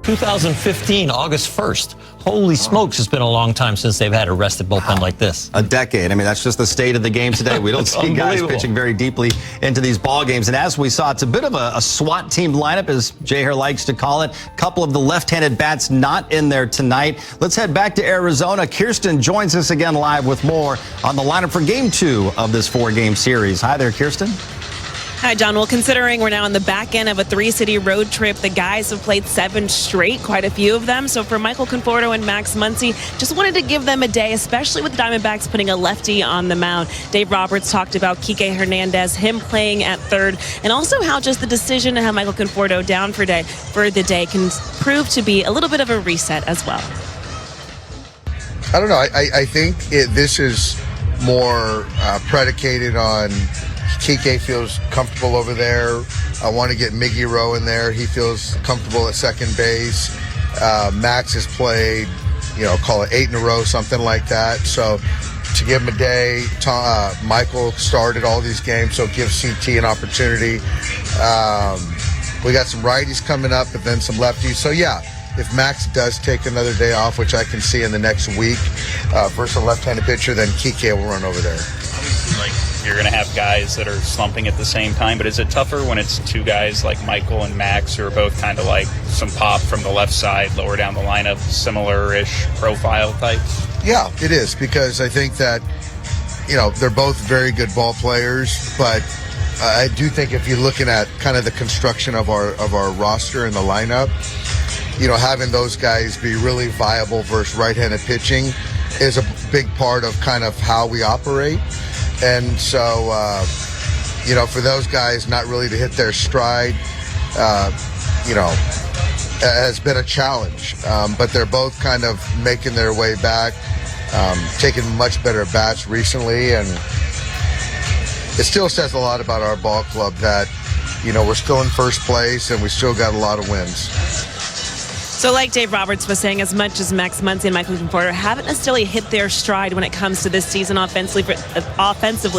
2015, August 1st. Holy smokes, it's been a long time since they've had a rested bullpen like this. A decade. I mean, that's just the state of the game today. We don't see guys pitching very deeply into these ball games. And as we saw, it's a bit of a SWAT team lineup, as Jay here likes to call it. A couple of the left-handed bats not in there tonight. Let's head back to Arizona. Kirsten joins us again live with more on the lineup for Game 2 of this 4-game series. Hi there, Kirsten. Hi, John. Well, considering we're now on the back end of a 3-city road trip, the guys have played 7 straight, quite a few of them. So for Michael Conforto and Max Muncy, just wanted to give them a day, especially with the Diamondbacks putting a lefty on the mound. Dave Roberts talked about Kike Hernandez, him playing at third, and also how just the decision to have Michael Conforto down for the day can prove to be a little bit of a reset as well. I don't know. I think this is more predicated on Kike feels comfortable over there. I want to get Miggy Rowe in there. He feels comfortable at second base. Max has played, call it 8 in a row, something like that. So to give him a day, Michael started all these games, so give CT an opportunity. We got some righties coming up, but then some lefties. So yeah, if Max does take another day off, which I can see in the next week, versus a left-handed pitcher, then Kike will run over there. Like, you're going to have guys that are slumping at the same time, but is it tougher when it's 2 guys like Michael and Max who are both kind of like some pop from the left side, lower down the lineup, similar-ish profile types? Yeah, it is, because I think that, they're both very good ball players, but I do think if you're looking at kind of the construction of our roster and the lineup, having those guys be really viable versus right-handed pitching is a big part of kind of how we operate. And so, for those guys not really to hit their stride, has been a challenge. But they're both kind of making their way back, taking much better bats recently. And it still says a lot about our ball club that, we're still in first place and we still got a lot of wins. So like Dave Roberts was saying, as much as Max Muncy and Michael Conforto haven't necessarily hit their stride when it comes to this season offensively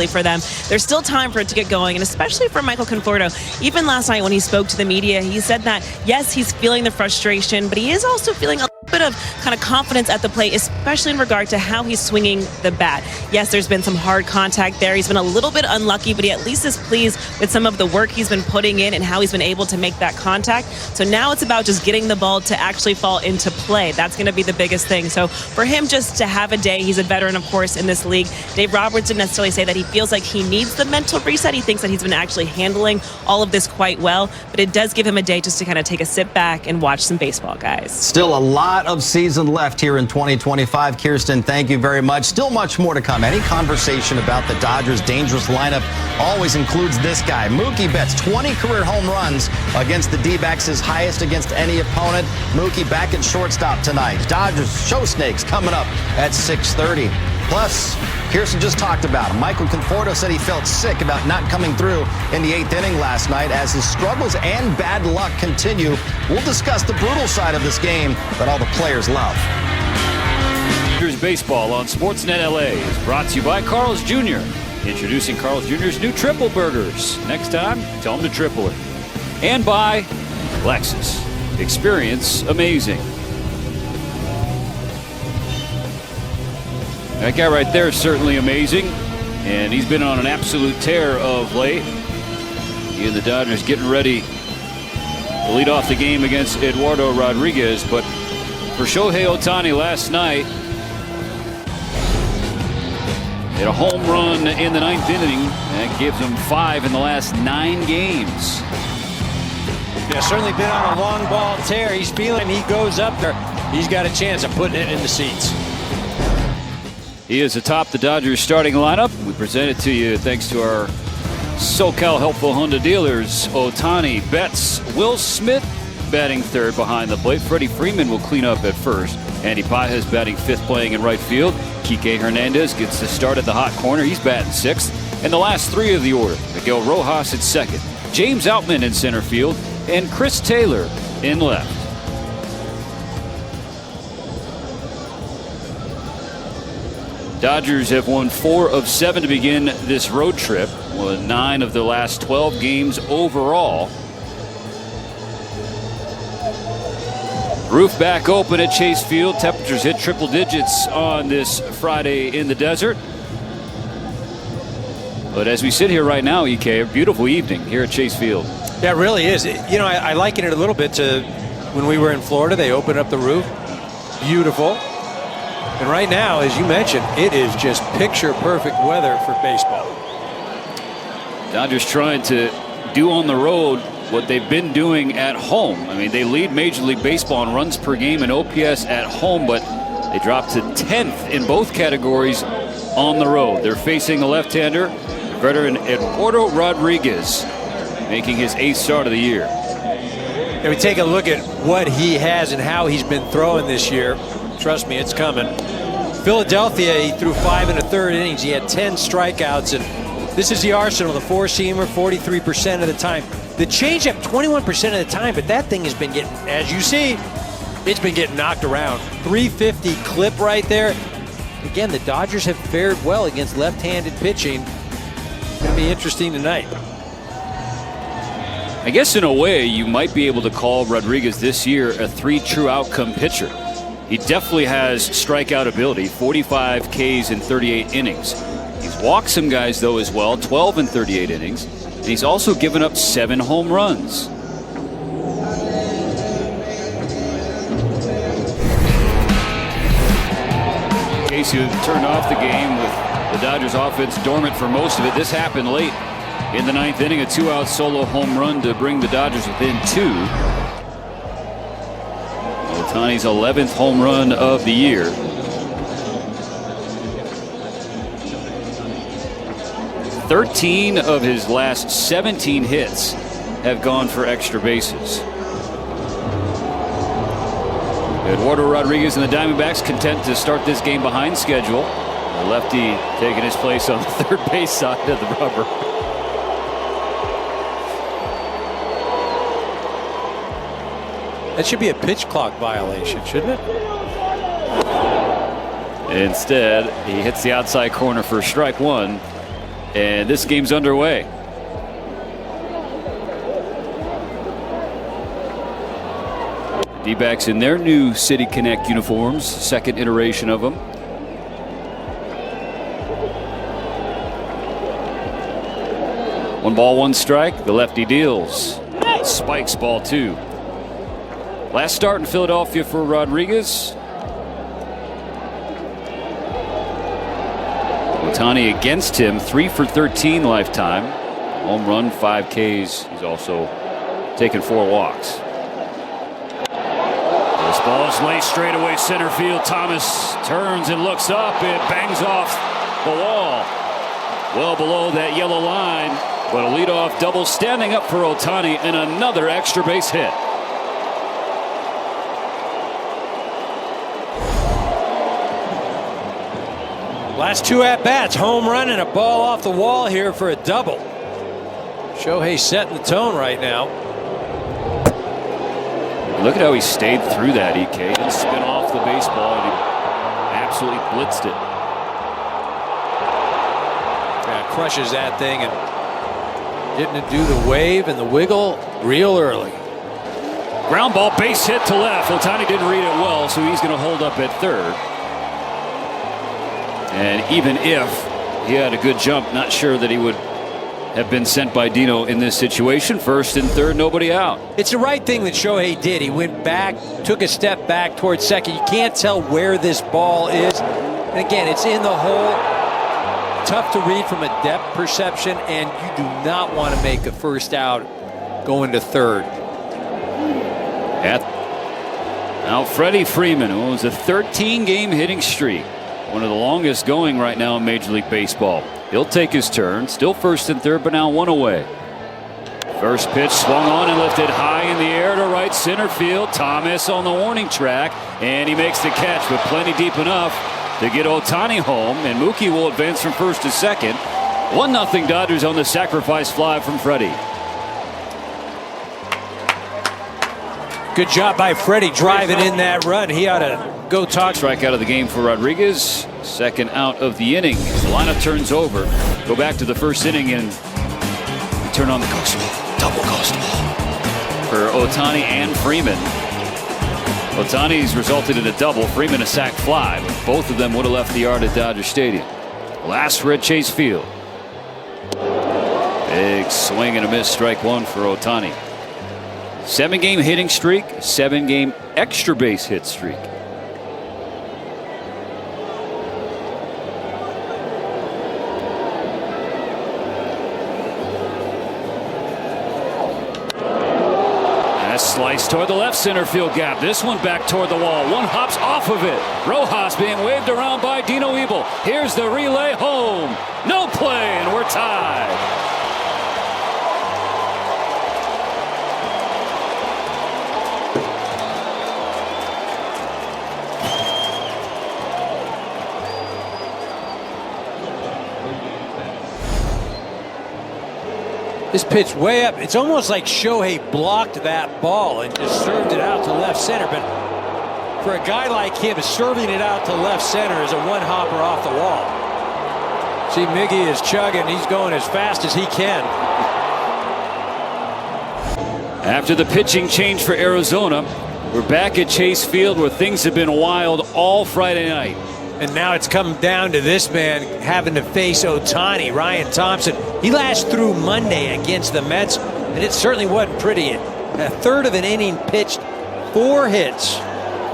for them, there's still time for it to get going, and especially for Michael Conforto. Even last night when he spoke to the media, he said that, yes, he's feeling the frustration, but he is also feeling a bit of kind of confidence at the plate, especially in regard to how he's swinging the bat. Yes, there's been some hard contact there. He's been a little bit unlucky, but he at least is pleased with some of the work he's been putting in and how he's been able to make that contact. So now it's about just getting the ball to actually fall into play. That's going to be the biggest thing. So for him just to have a day, he's a veteran, of course, in this league. Dave Roberts didn't necessarily say that he feels like he needs the mental reset. He thinks that he's been actually handling all of this quite well, but it does give him a day just to kind of take a sit back and watch some baseball, guys. Still a lot of season left here in 2025. Kirsten, thank you very much. Still much more to come. Any conversation about the Dodgers' dangerous lineup always includes this guy. Mookie Betts, 20 career home runs against the D-backs, his highest against any opponent. Mookie back at shortstop tonight. Dodgers show snakes coming up at 6:30. Plus, Kirsten just talked about him. Michael Conforto said he felt sick about not coming through in the 8th inning last night as his struggles and bad luck continue. We'll discuss the brutal side of this game that all the players love. Dodgers baseball on Sportsnet LA is brought to you by Carl's Jr. Introducing Carl's Jr.'s new triple burgers. Next time, tell them to triple it. And by Lexus. Experience amazing. That guy right there is certainly amazing, and he's been on an absolute tear of late. He and the Dodgers getting ready to lead off the game against Eduardo Rodriguez, but for Shohei Ohtani last night, hit a home run in the 9th inning. That gives him 5 in the last 9 games. Yeah, certainly been on a long ball tear. He's feeling, he goes up there. He's got a chance of putting it in the seats. He is atop the Dodgers starting lineup. We present it to you thanks to our SoCal Helpful Honda dealers. Ohtani, Betts, Will Smith batting third behind the plate. Freddie Freeman will clean up at first. Andy Pages batting 5th, playing in right field. Kike Hernandez gets the start at the hot corner. He's batting 6th. And the last 3 of the order, Miguel Rojas at 2nd. James Outman in center field. And Chris Taylor in left. Dodgers have won 4 of 7 to begin this road trip, won 9 of the last 12 games overall. Roof back open at Chase Field. Temperatures hit triple digits on this Friday in the desert. But as we sit here right now, EK, a beautiful evening here at Chase Field. Yeah, it really is. You know, I liken it a little bit to when we were in Florida. They opened up the roof. Beautiful. And right now, as you mentioned, it is just picture perfect weather for baseball. Dodgers trying to do on the road what they've been doing at home. I mean, they lead Major League Baseball in runs per game and OPS at home, but they dropped to 10th in both categories on the road. They're facing a left-hander, veteran Eduardo Rodriguez, making his 8th start of the year. And we take a look at what he has and how he's been throwing this year. Trust me, it's coming. Philadelphia, he threw 5 1/3 innings. He had 10 strikeouts, and this is the arsenal. The four-seamer, 43% of the time. The changeup, 21% of the time, but that thing has been getting, as you see, it's been getting knocked around. 350 clip right there. Again, the Dodgers have fared well against left-handed pitching. It's going to be interesting tonight. I guess in a way, you might be able to call Rodriguez this year a 3 true outcome pitcher. He definitely has strikeout ability, 45 Ks in 38 innings. He's walked some guys, though, as well, 12 in 38 innings. And he's also given up 7 home runs. Casey turned off the game with the Dodgers offense dormant for most of it. This happened late in the 9th inning, a 2-out solo home run to bring the Dodgers within 2. Ohtani's 11th home run of the year. 13 of his last 17 hits have gone for extra bases. Eduardo Rodriguez and the Diamondbacks content to start this game behind schedule. The lefty taking his place on the third base side of the rubber. That should be a pitch clock violation, shouldn't it? Instead, he hits the outside corner for strike 1, and this game's underway. D-backs in their new City Connect uniforms, second iteration of them. One ball, one strike. The lefty deals. Spikes ball 2. Last start in Philadelphia for Rodriguez. Ohtani against him, 3 for 13 lifetime. Home run, 5 Ks. He's also taken 4 walks. This ball is laced straight away center field. Thomas turns and looks up. It bangs off the wall. Well below that yellow line, but a leadoff double standing up for Ohtani and another extra base hit. Last 2 at-bats, home run and a ball off the wall here for a double. Shohei setting the tone right now. Look at how he stayed through that, EK. Didn't spin off the baseball, and he absolutely blitzed it. Yeah, crushes that thing and getting to do the wave and the wiggle real early. Ground ball, base hit to left. Ohtani didn't read it well, so he's going to hold up at third. And even if he had a good jump, not sure that he would have been sent by Dino in this situation. First and third, nobody out. It's the right thing that Shohei did. He went back, took a step back towards second. You can't tell where this ball is. And again, it's in the hole. Tough to read from a depth perception, and you do not want to make a first out going to third. Now Freddie Freeman, who owns a 13-game hitting streak. One of the longest going right now in Major League Baseball. He'll take his turn. Still first and third, but now 1 away. First pitch swung on and lifted high in the air to right center field. Thomas on the warning track, and he makes the catch, but plenty deep enough to get Ohtani home, and Mookie will advance from first to second. 1-0 Dodgers on the sacrifice fly from Freddie. Good job by Freddie driving in that run. He ought to go talk. Strike out of the game for Rodriguez. Second out of the inning. The lineup turns over. Go back to the first inning and turn on the coast ball. Double coast ball for Ohtani and Freeman. Ohtani's resulted in a double. Freeman a sac fly, but both of them would have left the yard at Dodger Stadium. Last for at Chase Field. Big swing and a miss, strike one for Ohtani. 7-game hitting streak, 7-game extra base hit streak. Slice toward the left center field gap. This one back toward the wall. One hops off of it. Rojas being waved around by Dino Ebel. Here's the relay home. No play, and we're tied. This pitch way up. It's almost like Shohei blocked that ball and just served it out to left center. But for a guy like him, serving it out to left center is a one-hopper off the wall. See, Miggy is chugging. He's going as fast as he can. After the pitching change for Arizona, we're back at Chase Field where things have been wild all Friday night. And now it's come down to this man having to face Ohtani. Ryan Thompson, he last threw Monday against the Mets, and it certainly wasn't pretty. A third of an inning pitched, 4 hits,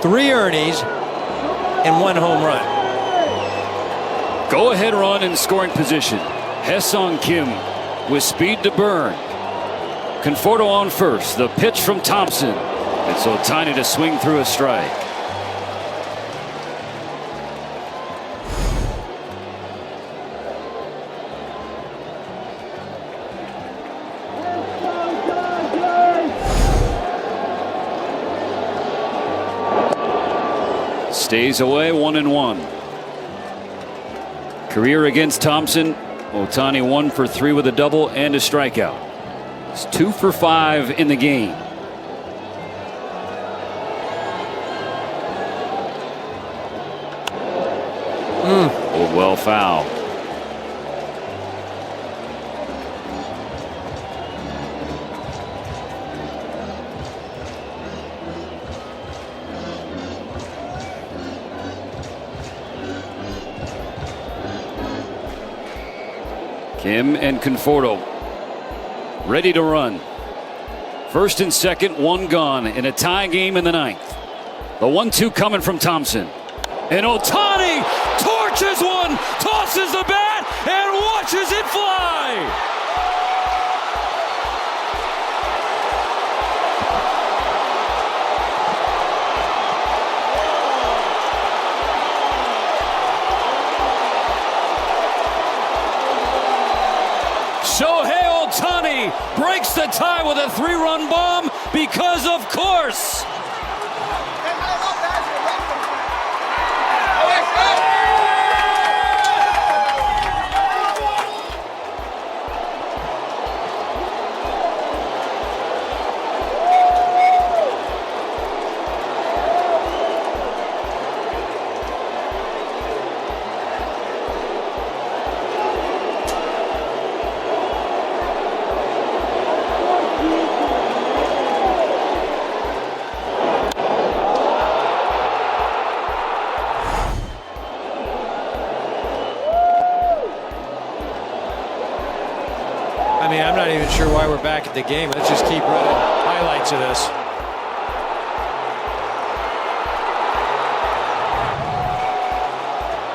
3 earnings, and 1 home run. Go ahead run in scoring position. Ha-Seong Kim with speed to burn. Conforto on first. The pitch from Thompson. It's Ohtani to swing through a strike. Stays away 1-1. Career against Thompson. Ohtani 1 for 3 with a double and a strikeout. It's 2 for 5 in the game. Pulled well foul. Kim and Conforto ready to run. First and second, 1 gone in a tie game in the 9th. The 1-2 coming from Thompson. And Ohtani torches one, tosses the bat, and watches it fly. Shohei Ohtani breaks the tie with a 3-run bomb because, of course, I'm not even sure why we're back at the game. Let's just keep running highlights of this.